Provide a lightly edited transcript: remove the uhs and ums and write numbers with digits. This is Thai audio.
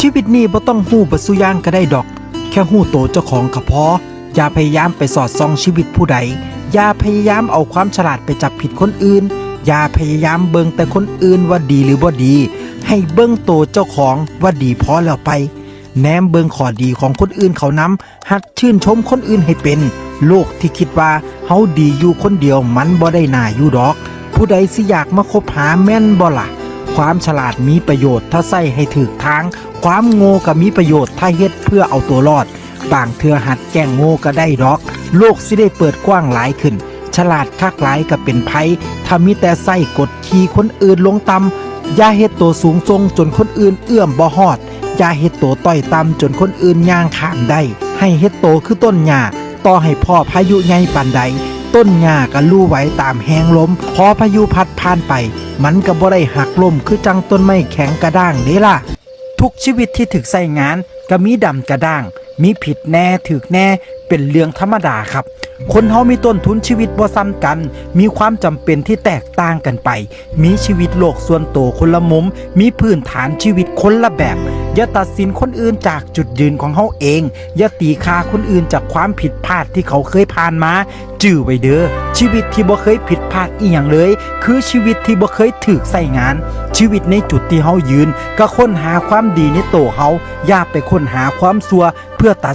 ชีวิตนี้บ่ต้องฮู้บ่ซุอย่างก็ได้ดอกแค่ฮู้โตวเจ้าของก็พออย่าพยายามไปสอดส่องชีวิตผู้ใดอย่าพยายามเอาความฉลาดไปจับผิดคนอื่นอย่าพยายามเบิ่งแต่คนอื่นว่าดีหรือบ่ดีให้เบิ่งโตวเจ้าของว่าดีพอแล้วไปแนมเบิ่งข้อดีของคนอื่นเขานำหัดชื่นชมคนอื่นให้เป็นโลกที่คิดว่าเฮาดีอยู่คนเดียวมันบ่ได้น่าอยู่ดอกผู้ใดสิอยากมาคบหาแม่นบ่ล่ะความฉลาดมีประโยชน์ถ้าใส่ให้ถูกทางความโง่ก็มีประโยชน์ถ้าเฮ็ดเพื่อเอาตัวรอดบางเทื่อหัดแกล้งโง่ก็ได้ดอกโลกสิได้เปิดกว้างหลายขึ้นฉลาดคักหลายก็เป็นภัยถ้ามีแต่ใส่กดขี่คนอื่นลงต่ำอย่าเฮ็ดตัวสูงส่งจนคนอื่นเอื้อมบ่ฮอดอย่าเฮ็ดตัวต้อยต่ำจนคนอื่นย่างข้ามได้ให้เฮ็ดโตคือต้นหญ้าต่อให้พ่อพายุใหญ่ปานใดต้นหญ้าก็ลู่ไหวตามแหงลมพอพายุพัดผ่านไปมันก็บ่ได้หักล้มคือจังต้นไม้แข็งกระด้างเด้ล่ะทุกชีวิตที่ถึกใส่งานก็มีดำกระด้างมีผิดแน่ถึกแน่เป็นเรื่องธรรมดาครับคนเฮามีต้นทุนชีวิตบ่ซ้ำกันมีความจำเป็นที่แตกต่างกันไปมีชีวิตโลกส่วนตัวคนละมุมมีพื้นฐานชีวิตคนละแบบอย่าตัดสินคนอื่นจากจุดยืนของเฮาเองอย่าตีค่าคนอื่นจากความผิดพลาดที่เขาเคยผ่านมาจื้อไว้เด้อชีวิตที่บ่เคยผิดพลาดอีหยังเลยคือชีวิตที่บ่เคยถูกใส่งานชีวิตในจุดที่เฮายืนก็ค้นหาความดีในตัวเฮาอย่าไปค้นหาความชั่วเพื่อตัด